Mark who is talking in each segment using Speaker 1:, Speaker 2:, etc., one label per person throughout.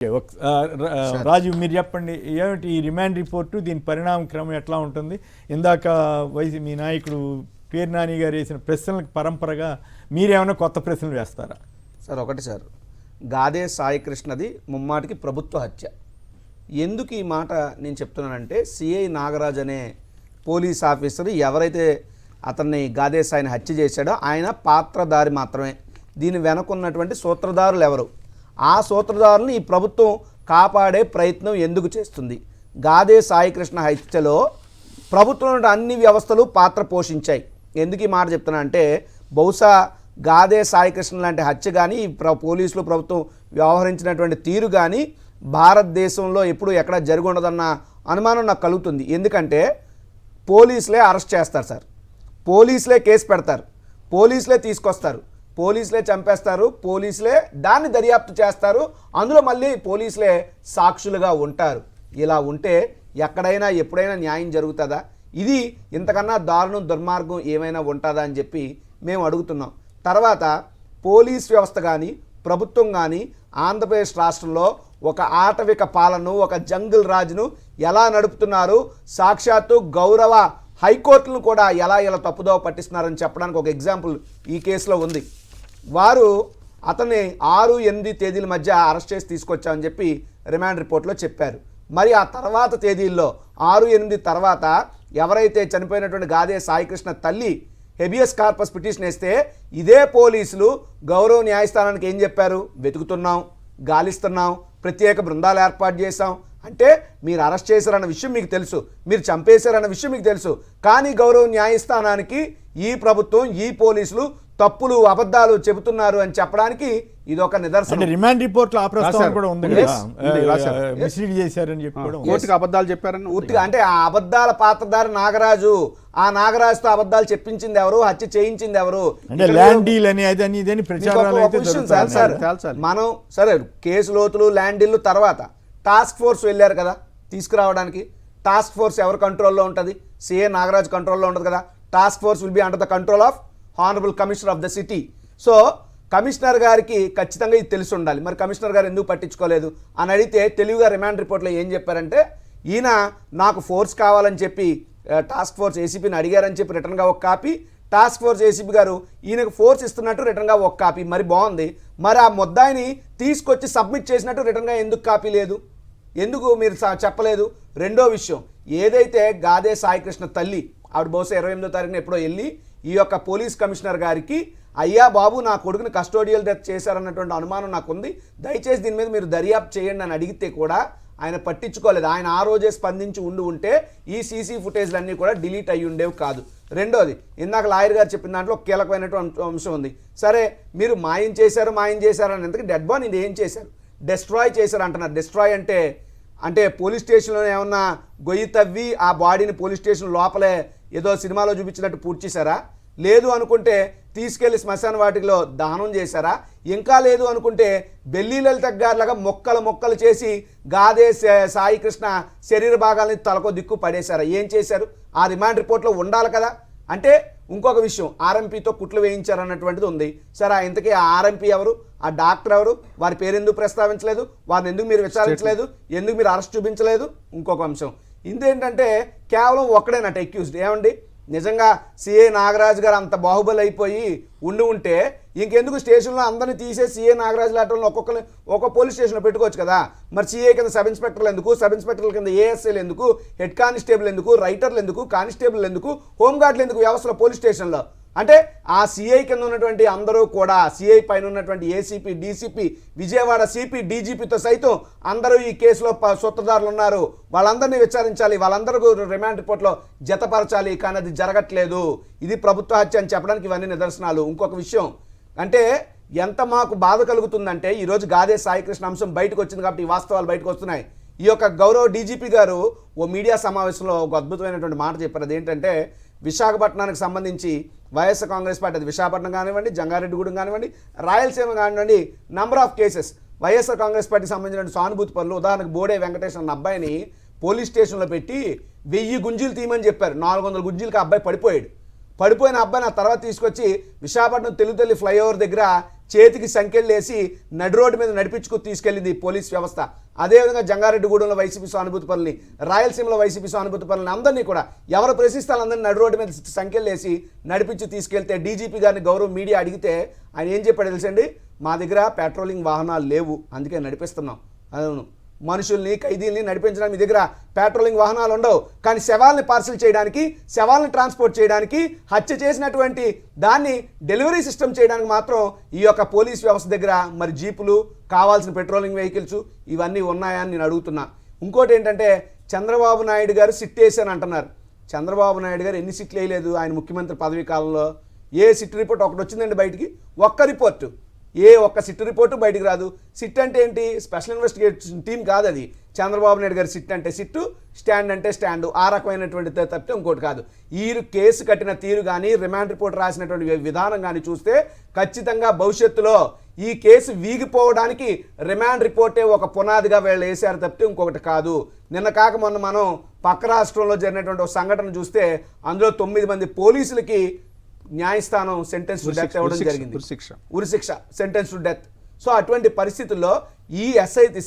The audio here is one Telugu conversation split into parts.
Speaker 1: రాజు మీరు చెప్పండి, ఏమిటి ఈ రిమాండ్ రిపోర్టు, దీని పరిణామ క్రమం ఎట్లా ఉంటుంది? ఇందాక మీ నాయకుడు పేరు నాని గారు వేసిన ప్రశ్నలకు పరంపరగా మీరేమైనా కొత్త ప్రశ్నలు వేస్తారా?
Speaker 2: సార్ ఒకటి సార్, గాదే సాయి కృష్ణది ముమ్మాటికి ప్రభుత్వ హత్య. ఎందుకు ఈ మాట నేను చెప్తున్నానంటే, సిఐ నాగరాజ్ అనే పోలీస్ ఆఫీసర్ ఎవరైతే అతన్ని గాదే సాయిని హత్య చేశాడో ఆయన పాత్రధారి మాత్రమే. దీని వెనకున్నటువంటి సూత్రధారులు ఎవరు, ఆ సూత్రధారులను ఈ ప్రభుత్వం కాపాడే ప్రయత్నం ఎందుకు చేస్తుంది? గాదే సాయి కృష్ణ హత్యలో ప్రభుత్వం అన్ని వ్యవస్థలు పాత్ర పోషించాయి. ఎందుకు ఈ మాట చెప్తున్నా అంటే, బహుశా గాదే సాయి కృష్ణ లాంటి హత్య కానీ పోలీసులు ప్రభుత్వం వ్యవహరించినటువంటి తీరు కానీ భారతదేశంలో ఎప్పుడు ఎక్కడ జరిగి ఉండదన్న అనుమానం నాకు కలుగుతుంది. ఎందుకంటే పోలీసులే అరెస్ట్ చేస్తారు సార్, పోలీసులే కేసు పెడతారు, పోలీసులే తీసుకొస్తారు, పోలీసులే చంపేస్తారు, పోలీసులే దాన్ని దర్యాప్తు చేస్తారు, అందులో మళ్ళీ పోలీసులే సాక్షులుగా ఉంటారు. ఇలా ఉంటే ఎక్కడైనా ఎప్పుడైనా న్యాయం జరుగుతుందా? ఇది ఇంతకన్నా దారుణం దుర్మార్గం ఏమైనా ఉంటుందా అని చెప్పి మేము అడుగుతున్నాం. తర్వాత పోలీస్ వ్యవస్థ కానీ ప్రభుత్వం కానీ ఆంధ్రప్రదేశ్ రాష్ట్రంలో ఒక ఆటవిక పాలనను, ఒక జంగిల్ రాజును ఎలా నడుపుతున్నారు, సాక్షాత్తు గౌరవ హైకోర్టులను కూడా ఎలా తప్పుదోవ పట్టిస్తున్నారని చెప్పడానికి ఒక ఎగ్జాంపుల్ ఈ కేసులో ఉంది. వారు అతన్ని 6-8 తేదీల మధ్య అరెస్ట్ చేసి తీసుకొచ్చామని చెప్పి రిమాండ్ రిపోర్ట్లో చెప్పారు. మరి ఆ తర్వాత తేదీల్లో 6-8 తర్వాత ఎవరైతే చనిపోయినటువంటి గాదే సాయికృష్ణ తల్లి హెబియస్ కార్పస్ పిటిషన్ వేస్తే ఇదే పోలీసులు గౌరవ న్యాయస్థానానికి ఏం చెప్పారు? వెతుకుతున్నాం, గాలిస్తున్నాం, ప్రత్యేక బృందాలు ఏర్పాటు చేశాం. అంటే మీరు అరెస్ట్ చేశారన్న విషయం మీకు తెలుసు, మీరు చంపేశారన్న విషయం మీకు తెలుసు, కానీ గౌరవ న్యాయస్థానానికి ఈ ప్రభుత్వం, ఈ పోలీసులు తప్పులు అబద్ధాలు చెబుతున్నారు అని చెప్పడానికి ఇది ఒక నిదర్శనం.
Speaker 1: రిమాండ్ రిపోర్ట్ లో ఆ ప్రస్తావన కూడా ఉంది కదా, మిస్లీడ్ చేశారని చెప్పి కూడా
Speaker 3: కోర్టుకి అబద్ధాలు చెప్పారని
Speaker 2: పూర్తిగా. అంటే ఆ అబద్ధాల పాత్రధారి నాగరాజు, ఆ నాగరాజుతో అబద్ధాలు చెప్పించింది ఎవరు, హత్య చేయించింది ఎవరు? మనం సరే కేసు లోతులు ల్యాండ్ డీల్ తర్వాత టాస్క్ ఫోర్స్ వెళ్ళారు కదా తీసుకురావడానికి. టాస్క్ ఫోర్స్ ఎవరి కంట్రోల్లో ఉంటుంది? సిఏ నాగరాజ్ కంట్రోల్లో ఉంటుంది కదా. Task force will be under the control of honourable commissioner of the city. So commissioner గారికి ఖచ్చితంగా ఇది తెలిసి ఉండాలి. మరి కమిషనర్ గారు ఎందుకు పట్టించుకోలేదు అని అడిగితే తెలివిగా రిమాండ్ రిపోర్ట్లో ఏం చెప్పారంటే, ఈయన నాకు ఫోర్స్ కావాలని చెప్పి టాస్క్ ఫోర్స్ ఏసీపీని అడిగారని చెప్పి రిటర్న్గా ఒక కాపీ, టాస్క్ ఫోర్స్ ఏసీపీ గారు ఈయనకు ఫోర్స్ ఇస్తున్నట్టు రిటర్న్గా ఒక కాపీ. మరి బాగుంది, మరి ఆ ముద్దాయిని తీసుకొచ్చి సబ్మిట్ చేసినట్టు రిటర్న్గా ఎందుకు కాపీ లేదు? ఎందుకు మీరు చెప్పలేదు? రెండో విషయం, ఏదైతే గాదే సాయికృష్ణ తల్లి ఆవిడ బహుశా 28వ తారీఖున ఎప్పుడో వెళ్ళి ఈ యొక్క పోలీస్ కమిషనర్ గారికి, అయ్యా బాబు నా కొడుకుని కస్టోడియల్ డెత్ చేశారన్నటువంటి అనుమానం నాకుంది, దయచేసి దీని మీద మీరు దర్యాప్తు చేయండి అని అడిగితే కూడా ఆయన పట్టించుకోలేదు. ఆయన ఆ రోజే స్పందించి ఉంటే ఈ సీసీ ఫుటేజ్లన్నీ కూడా డిలీట్ అయ్యి ఉండేవి కాదు. రెండోది, ఇందాక లాయర్ గారు చెప్పిన దాంట్లో కీలకమైనటువంటి అంశం ఉంది. సరే మీరు మాయం చేశారు అని ఎందుకు డెడ్ బాడీని ఏం చేశారు? డెస్ట్రాయ్ చేశారు అంటున్నారు. డెస్ట్రాయ్ అంటే పోలీస్ స్టేషన్లో ఏమన్నా గొయ్యి తవ్వి ఆ బాడీని పోలీస్ స్టేషన్ లోపలే ఏదో సినిమాలో చూపించినట్టు పూర్తి చేశారా? లేదు అనుకుంటే తీసుకెళ్లి శ్మశాన వాటికలో దహనం చేశారా? ఇంకా లేదు అనుకుంటే బెల్లి లలిత గారిలాగా మొక్కలు చేసి గాదే సాయి కృష్ణ శరీర భాగాలని తలకో దిక్కు పడేశారా? ఏం చేశారు? ఆ రిమాండ్ రిపోర్ట్లో ఉండాలి కదా. అంటే ఇంకొక విషయం, ఆర్ఎంపీతో కుట్లు వేయించారన్నటువంటిది ఉంది. సరే ఇంతకీ ఆ ఆర్ఎంపీ ఎవరు, ఆ డాక్టర్ ఎవరు, వారి పేరు ఎందుకు ప్రస్తావించలేదు, వారిని ఎందుకు మీరు విచారించలేదు, ఎందుకు మీరు అరెస్ట్ చూపించలేదు? ఇంకొక అంశం ఇదేంటంటే కేవలం ఒక్కడేనట అక్యూజ్డ్. ఏమండి, నిజంగా సిఏ నాగరాజు గారు అంత బాహుబలి అయిపోయి ఉంటే ఇంకెందుకు స్టేషన్లో అందరినీ తీసేసి సిఏ నాగరాజు లాంటి ఒక్కొక్కరిని ఒక్కొక్క పోలీస్ స్టేషన్లో పెట్టుకోవచ్చు కదా. మరి సిఏ కింద సబ్ ఇన్స్పెక్టర్లు ఎందుకు, సబ్ ఇన్స్పెక్టర్ల కింద ఏఎస్ఐలు ఎందుకు, హెడ్ కానిస్టేబుల్ ఎందుకు, రైటర్లు ఎందుకు, కానిస్టేబుల్ ఎందుకు, హోంగార్డులు ఎందుకు వ్యవస్థలో పోలీస్ స్టేషన్లో? అంటే ఆ సిఐ కింద ఉన్నటువంటి అందరూ కూడా, సిఐ పైన ఉన్నటువంటి ఏసీపీ, డీసీపీ, విజయవాడ సిపి, డీజీపీతో సైతం అందరూ ఈ కేసులో సూత్రధారులు ఉన్నారు. వాళ్ళందరినీ విచారించాలి, వాళ్ళందరూ రిమాండ్ రిపోర్ట్లో జతపరచాలి. కానీ అది జరగట్లేదు. ఇది ప్రభుత్వ హత్య అని చెప్పడానికి ఇవన్నీ నిదర్శనాలు. ఇంకొక విషయం అంటే ఎంత మాకు బాధ కలుగుతుందంటే, ఈరోజు గాదే సాయికృష్ణ అంశం బయటకు వచ్చింది కాబట్టి ఈ వాస్తవాలు బయటకు వస్తున్నాయి. ఈ యొక్క గౌరవ డీజీపీ గారు ఓ మీడియా సమావేశంలో ఒక అద్భుతమైనటువంటి మాట చెప్పారు. అదేంటంటే, విశాఖపట్నానికి సంబంధించి వైఎస్ఆర్ కాంగ్రెస్ పార్టీ, అది విశాఖపట్నం కానివ్వండి, జంగారెడ్డిగూడెం కానివ్వండి, రాయలసీమ కానివ్వండి, number of cases YSR Congress పార్టీకి సంబంధించిన సానుభూతి పనులు. ఉదాహరణకు బోడే వెంకటేష్ అన్న అబ్బాయిని పోలీస్ స్టేషన్లో పెట్టి 1000 గుంజీలు తీయమని చెప్పారు. 400 గుంజీలకి అబ్బాయి పడిపోయిన అబ్బాయిని ఆ తర్వాత తీసుకొచ్చి విశాఖపట్నం తెలుగు తల్లి ఫ్లైఓవర్ దగ్గర చేతికి సంకెళ్ళేసి నడి రోడ్డు మీద నడిపించుకు తీసుకెళ్లింది పోలీస్ వ్యవస్థ. అదేవిధంగా జంగారెడ్డిగూడెంలో వైసీపీ సానుభూతి పనులని, రాయలసీమలో వైసీపీ సానుభూతి పనులని అందరినీ కూడా ఎవరు ప్రశ్నిస్తారు అందరినీ నడి రోడ్డు మీద సంకెళ్ళేసి నడిపించి తీసుకెళ్తే డీజీపీ గారిని గౌరవ మీడియా అడిగితే ఆయన ఏం చెప్పాడు తెలుసండి, మా దగ్గర పెట్రోలింగ్ వాహనాలు లేవు అందుకే నడిపిస్తున్నాం. అవును, మనుషుల్ని ఖైదీల్ని నడిపించడానికి మీ దగ్గర పెట్రోలింగ్ వాహనాలు ఉండవు, కానీ శవాల్ని పార్సిల్ చేయడానికి, శవాల్ని ట్రాన్స్పోర్ట్ చేయడానికి, హత్య చేసినటువంటి దాన్ని డెలివరీ సిస్టమ్ చేయడానికి మాత్రం ఈ యొక్క పోలీస్ వ్యవస్థ దగ్గర మరి జీపులు, కావాల్సిన పెట్రోలింగ్ వెహికల్స్ ఇవన్నీ ఉన్నాయా అని నేను అడుగుతున్నా. ఇంకోటి ఏంటంటే చంద్రబాబు నాయుడు గారు సిట్ వేసాను అంటున్నారు. చంద్రబాబు నాయుడు గారు ఎన్ని సిట్లు వేయలేదు ఆయన ముఖ్యమంత్రి పదవీ కాలంలో. ఏ సిట్ రిపోర్ట్ ఒకటి వచ్చిందండి బయటికి, ఒక్క రిపోర్టు, ఏ ఒక్క సిట్ రిపోర్టు బయటికి రాదు. సిట్ అంటే ఏంటి, స్పెషల్ ఇన్వెస్టిగేషన్ టీం కాదు అది. చంద్రబాబు నాయుడు గారి సిట్ అంటే సిట్టు, స్టాండ్ అంటే స్టాండు, ఆ రకమైనటువంటి తప్పితే ఇంకోటి కాదు. ఈ కేసు కట్టిన తీరు కానీ, రిమాండ్ రిపోర్ట్ రాసినటువంటి విధానం కానీ చూస్తే ఖచ్చితంగా భవిష్యత్తులో ఈ కేసు వీగిపోవడానికి రిమాండ్ రిపోర్టే ఒక పునాదిగా వీళ్ళు వేశారు తప్పితే ఇంకొకటి కాదు. నిన్న కాక మొన్న మనం పక్క రాష్ట్రంలో జరిగినటువంటి ఒక సంఘటన చూస్తే అందులో 9 మంది పోలీసులకి న్యాయస్థానం సెంటెన్స్ టు డెత్ ఇవ్వడం జరిగింది, ఉరిశిక్ష, సెంటెన్స్ టు డెత్. సో అటువంటి పరిస్థితుల్లో ఈ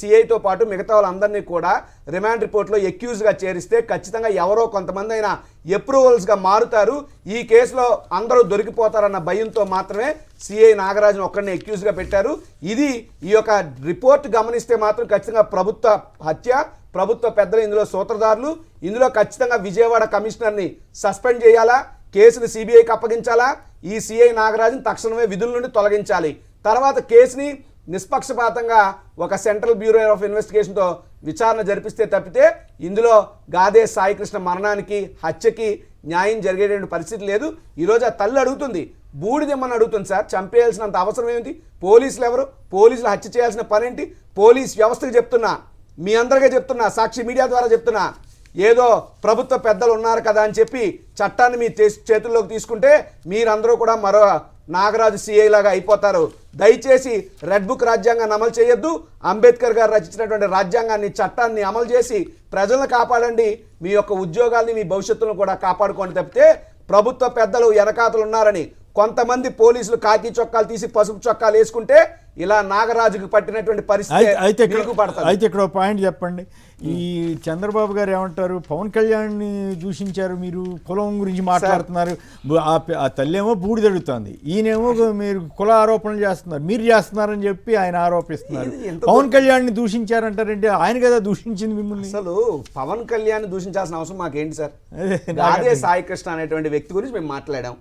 Speaker 2: సిఐతో పాటు మిగతా వాళ్ళందరినీ కూడా రిమాండ్ రిపోర్ట్లో ఎక్యూజ్గా చేరిస్తే ఖచ్చితంగా ఎవరో కొంతమంది అయినా అప్రూవల్స్గా మారుతారు. ఈ కేసులో అందరూ దొరికిపోతారన్న భయంతో మాత్రమే సిఐ నాగరాజును ఒక్కడిని ఎక్యూజ్గా పెట్టారు. ఇది ఈ యొక్క రిపోర్ట్ గమనిస్తే మాత్రం ఖచ్చితంగా ప్రభుత్వ హత్య, ప్రభుత్వ పెద్దలు ఇందులో సూత్రధారులు. ఇందులో ఖచ్చితంగా విజయవాడ కమిషనర్ని సస్పెండ్ చేయాలా, కేసును సిబిఐకి అప్పగించాలా, ఈ సిఐ నాగరాజుని తక్షణమే విధుల నుండి తొలగించాలి. తర్వాత కేసుని నిష్పక్షపాతంగా ఒక సెంట్రల్ బ్యూరో ఆఫ్ ఇన్వెస్టిగేషన్తో విచారణ జరిపిస్తే తప్పితే ఇందులో గాదే సాయికృష్ణ మరణానికి, హత్యకి న్యాయం జరిగేటువంటి పరిస్థితి లేదు. ఈరోజు ఆ తల్లి అడుగుతుంది, బూడిదెమ్మని అడుగుతుంది. సార్, చంపేయాల్సినంత అవసరం ఏమిటి? పోలీసులు ఎవరు? పోలీసులు హత్య చేయాల్సిన పనేంటి? పోలీస్ వ్యవస్థకు చెప్తున్నా, మీ అందరికీ చెప్తున్నా, సాక్షి మీడియా ద్వారా చెప్తున్నా, ఏదో ప్రభుత్వ పెద్దలు ఉన్నారు కదా అని చెప్పి చట్టాన్ని మీ చేతుల్లోకి తీసుకుంటే మీరందరూ కూడా మరో నాగరాజు సిఐ లాగా అయిపోతారు. దయచేసి రెడ్ బుక్ రాజ్యాంగాన్ని అమలు చేయొద్దు. అంబేద్కర్ గారు రచించినటువంటి రాజ్యాంగాన్ని, చట్టాన్ని అమలు చేసి ప్రజలను కాపాడండి. మీ యొక్క ఉద్యోగాల్ని, మీ భవిష్యత్తును కూడా కాపాడుకోండి తప్పితే ప్రభుత్వ పెద్దలు వెనకాతలు ఉన్నారని కొంతమంది పోలీసులు కాకి చొక్కాలు తీసి పసుపు చొక్కాలు వేసుకుంటే ఇలా నాగరాజుకు పట్టినటువంటి పరిస్థితి
Speaker 1: అయితే ఇక్కడ పాయింట్ చెప్పండి. ఈ చంద్రబాబు గారు ఏమంటారు, పవన్ కళ్యాణ్ని దూషించారు, మీరు కులం గురించి మాట్లాడుతున్నారు, ఆ తల్లేమో బూడిదడుగుతుంది, ఈయనేమో మీరు కుల ఆరోపణలు చేస్తున్నారు, మీరు చేస్తున్నారని చెప్పి ఆయన ఆరోపిస్తున్నారు. పవన్ కళ్యాణ్ని దూషించారంటారంటే ఆయన కదా దూషించింది మిమ్మల్ని.
Speaker 2: అసలు పవన్ కళ్యాణ్ దూషించాల్సిన అవసరం మాకేంటి సార్? అదే సాయికృష్ణ అనేటువంటి వ్యక్తి గురించి మేము మాట్లాడాం.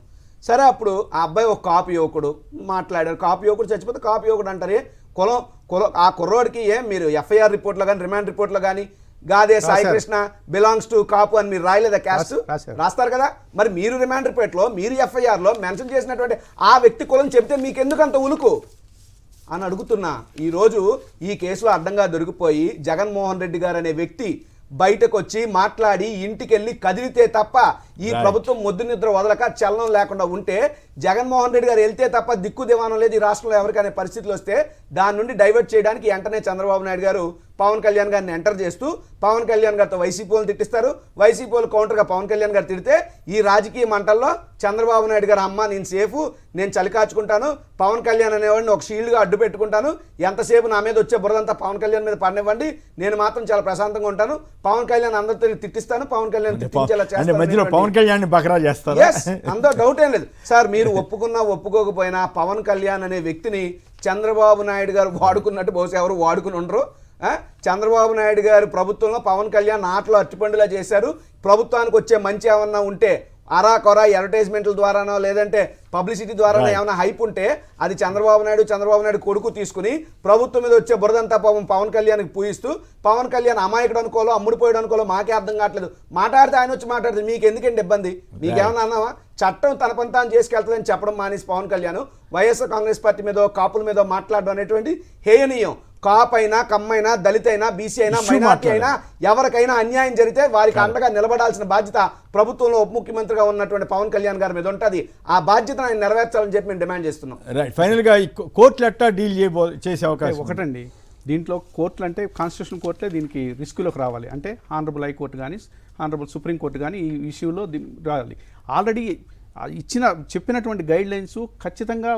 Speaker 2: సరే, అప్పుడు ఆ అబ్బాయి ఒక కాపు యువకుడు మాట్లాడారు, కాపు యువకుడు చచ్చిపోతే కాపు యువకుడు అంటారే, కులం ఆ కుర్రోడికి మీరు ఎఫ్ఐఆర్ రిపోర్ట్లో కానీ, రిమాండ్ రిపోర్ట్లో కానీ గాదే సాయికృష్ణ బిలాంగ్స్ టు కాపు అని మీరు రాయలేదా? క్యాస్ట్ రాస్తారు కదా. మరి మీరు రిమాండ్ రిపోర్ట్లో, మీరు ఎఫ్ఐఆర్లో మెన్షన్ చేసినటువంటి ఆ వ్యక్తి కులం చెప్తే మీకు ఎందుకు అంత ఉలుకు అని అడుగుతున్నా. ఈరోజు ఈ కేసులో అడ్డంగా దొరికిపోయి జగన్మోహన్ రెడ్డి గారు అనే వ్యక్తి బయటకు వచ్చి మాట్లాడి ఇంటికి వెళ్ళి కదిలితే తప్ప ఈ ప్రభుత్వం మొద్దు నిద్ర వదలక చలనం లేకుండా ఉంటే, జగన్మోహన్ రెడ్డి గారు వెళ్తే తప్ప దిక్కు దివానం లేదు ఈ రాష్ట్రంలో ఎవరికనే పరిస్థితులు వస్తే దాని నుండి డైవర్ట్ చేయడానికి వెంటనే చంద్రబాబు నాయుడు గారు పవన్ కళ్యాణ్ గారిని ఎంటర్ చేస్తూ పవన్ కళ్యాణ్ గారితో వైసీపీ వాళ్ళు తిట్టిస్తారు. వైసీపీ వాళ్ళు కౌంటర్గా పవన్ కళ్యాణ్ గారు తిడితే ఈ రాజకీయ మంటల్లో చంద్రబాబు నాయుడు గారు, అమ్మ నేను సేఫ్, నేను చలికాచుకుంటాను, పవన్ కళ్యాణ్ అనేవాడిని ఒక షీల్డ్గా అడ్డు పెట్టుకుంటాను, ఎంతసేపు నా మీద వచ్చే బురదంతా పవన్ కళ్యాణ్ మీద పడినివ్వండి, నేను మాత్రం చాలా ప్రశాంతంగా ఉంటాను, పవన్ కళ్యాణ్ అందరితో తిట్టిస్తాను, పవన్ కళ్యాణ్ తిట్టించేలా చేస్తాను,
Speaker 1: పవన్ కళ్యాణ్ బకరా చేస్తారు.
Speaker 2: అందులో డౌట్ ఏం లేదు సార్. మీరు ఒప్పుకున్నా ఒప్పుకోకపోయినా పవన్ కళ్యాణ్ అనే వ్యక్తిని చంద్రబాబు నాయుడు గారు వాడుకున్నట్టు బహుశా ఎవరు వాడుకుని ఉండరు. చంద్రబాబు నాయుడు గారు ప్రభుత్వంలో పవన్ కళ్యాణ్ ఆటలో అట్టిపండులా చేశారు. ప్రభుత్వానికి వచ్చే మంచి ఏమన్నా ఉంటే అరాకొర అడ్వర్టైజ్మెంట్ల ద్వారానో లేదంటే పబ్లిసిటీ ద్వారానో ఏమైనా హైప్ ఉంటే అది చంద్రబాబు నాయుడు కొడుకు తీసుకుని ప్రభుత్వం మీద వచ్చే బురదంతా పవన్ కళ్యాణ్కి పూయిస్తూ, పవన్ కళ్యాణ్ అమాయకుడు అనుకోలో, అమ్ముడుపోయాడు అనుకోలో మాకే అర్థం కావట్లేదు. మాట్లాడితే ఆయన వచ్చి మాట్లాడితే మీకు ఎందుకంటే ఇబ్బంది? మీకేమన్నా అన్నావా? చట్టం తన పంతాన్ని చేసుకెళ్తుందని చెప్పడం మానేసి పవన్ కళ్యాణ్ వైఎస్ఆర్ కాంగ్రెస్ పార్టీ మీద, కాపుల మీద మాట్లాడడం అనేటువంటి హేయనీయం. కాపైనా, కమ్మైనా, దళితైనా, బీసీ అయినా, మైనార్టీ అయినా ఎవరికైనా అన్యాయం జరిగితే వారికి అండగా నిలబడాల్సిన బాధ్యత ప్రభుత్వంలో ఉప ముఖ్యమంత్రిగా ఉన్నటువంటి పవన్ కళ్యాణ్ గారి మీద ఉంటుంది. ఆ బాధ్యతను ఆయన నెరవేర్చాలని చెప్పి మేము డిమాండ్ చేస్తున్నాం.
Speaker 1: రైట్, ఫైనల్గా కోర్టులు ఎట్టా డీల్ చేసే అవకాశం?
Speaker 3: ఒకటండి, దీంట్లో కోర్టులు అంటే కాన్స్టిట్యూషన్ కోర్టులే దీనికి రిస్కులోకి రావాలి. అంటే ఆనరబుల్ హైకోర్టు కానీ, ఆనరబుల్ సుప్రీంకోర్టు కానీ ఈ ఇష్యూలో రావాలి. ఆల్రెడీ చెప్పినటువంటి గైడ్ లైన్స్ ఖచ్చితంగా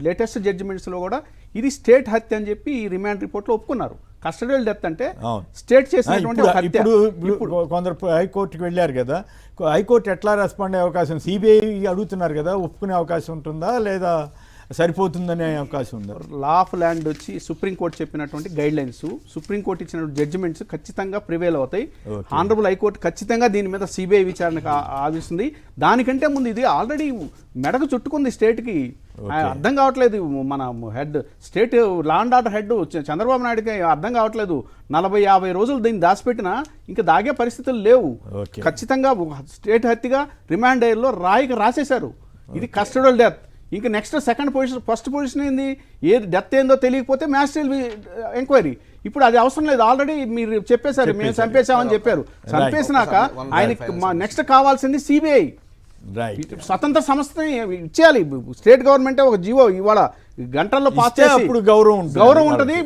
Speaker 3: లేటెస్ట్ జడ్జిమెంట్స్లో కూడా ఇది స్టేట్ హత్య అని చెప్పి ఈ రిమాండ్ రిపోర్ట్లో ఒప్పుకున్నారు. కస్టడియల్ డెత్ అంటే
Speaker 1: అవును.
Speaker 3: స్టేట్ చేసినటువంటి ఒక హత్య.
Speaker 1: ఇప్పుడు కొందరు హైకోర్టుకి వెళ్ళారు కదా, హైకోర్టు ఎట్లా రెస్పాండ్ అయ్యే అవకాశం, సిబిఐ అడుగుతున్నారు కదా, ఒప్పుకునే అవకాశం ఉంటుందా లేదా సరిపోతుందనే అవకాశం ఉందా?
Speaker 3: లా ఆఫ్ ల్యాండ్ వచ్చి సుప్రీంకోర్టు చెప్పినటువంటి గైడ్ లైన్స్, సుప్రీంకోర్టు ఇచ్చినటువంటి జడ్జిమెంట్స్ ఖచ్చితంగా ప్రివేల్ అవుతాయి. ఆనరబుల్ హైకోర్టు ఖచ్చితంగా దీని మీద సిబిఐ విచారణకు ఆదిస్తుంది. దానికంటే ముందు ఇది ఆల్రెడీ మెడకు చుట్టుకుంది స్టేట్కి. అర్థం కావట్లేదు మన head, state law and order head Chandrababu నాయుడుకి అర్థం కావట్లేదు. 40-50 రోజులు దీన్ని దాచిపెట్టినా ఇంకా దాగే పరిస్థితులు లేవు. ఖచ్చితంగా స్టేట్ హత్యగా రిమాండ్ లో రాసేశారు. ఇది కస్టడియల్ డెత్. ఇంకా next second position, first position ఏంది, ఏది డెత్ ఏందో తెలియకపోతే మ్యాజిస్ట్రేట్ ఎంక్వైరీ. ఇప్పుడు అది అవసరం లేదు, ఆల్రెడీ మీరు చెప్పేశారు మేము చంపేశామని చెప్పారు. చంపేసినాక ఆయనకి నెక్స్ట్ కావాల్సింది సిబిఐ స్వతంత్ర సంస్థని ఇచ్చేయాలి. స్టేట్ గవర్నమెంటే ఒక జీవో ఇవాళ గంటల్లో పాస్ చేసి గౌరవం ఉంటుంది,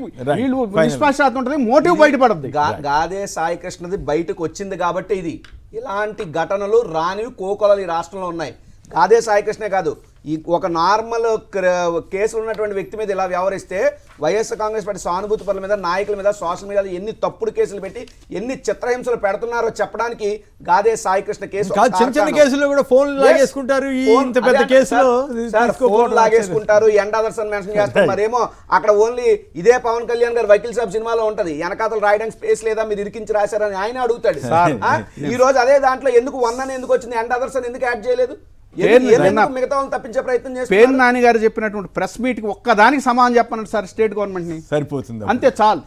Speaker 3: వీళ్ళు నిష్పక్షపాతం ఉంటుంది, మోటివ్ బయటపడుతుంది.
Speaker 2: గాదే సాయి కృష్ణది బయటకు వచ్చింది కాబట్టి ఇది ఇలాంటి ఘటనలు రానివి కోకొలలు ఈ రాష్ట్రంలో ఉన్నాయి. గాదే సాయి కృష్ణే కాదు, ఈ ఒక నార్మల్ కేసులు ఉన్నటువంటి వ్యక్తి మీద ఇలా వ్యవహరిస్తే వైఎస్ఆర్ కాంగ్రెస్ పార్టీ సానుభూతి పనుల మీద, నాయకుల మీద సోషల్ మీడియాలో ఎన్ని తప్పుడు కేసులు పెట్టి ఎన్ని చిత్రహింసలు పెడుతున్నారో చెప్పడానికి గాదే సాయి కృష్ణ కేసు.
Speaker 1: చిన్న కేసులో కూడా ఫోన్ లాగేసుకుంటారు, ఇంత పెద్ద కేసులో
Speaker 2: ఫోన్ లాగేసుకుంటారు, ఎండ్ అదర్స్ అని మెన్షన్ చేస్తారు. మరేమో అక్కడ ఓన్లీ ఇదే పవన్ కళ్యాణ్ గారు వకీల్ సాబ్ సినిమాలో ఉంటది, వెనకాతలు రాయడానికి స్పేస్ లేదా, మీరు ఇరికించి రాశారని ఆయన అడుగుతాడు. ఈ రోజు అదే దాంట్లో ఎందుకు 1 అని ఎందుకు వచ్చింది, ఎండ్ అదర్స్ అని ఎందుకు యాడ్ చేయలేదు? మిగతా తప్పించే ప్రయత్నం చేస్తారు.
Speaker 3: పేరు నాని గారు చెప్పినటువంటి ప్రెస్ మీట్ కి ఒక్కదానికి సమాధానం చెప్పనండి సార్ స్టేట్ గవర్నమెంట్ ని,
Speaker 1: సరిపోతుంది
Speaker 3: అంతే చాలు.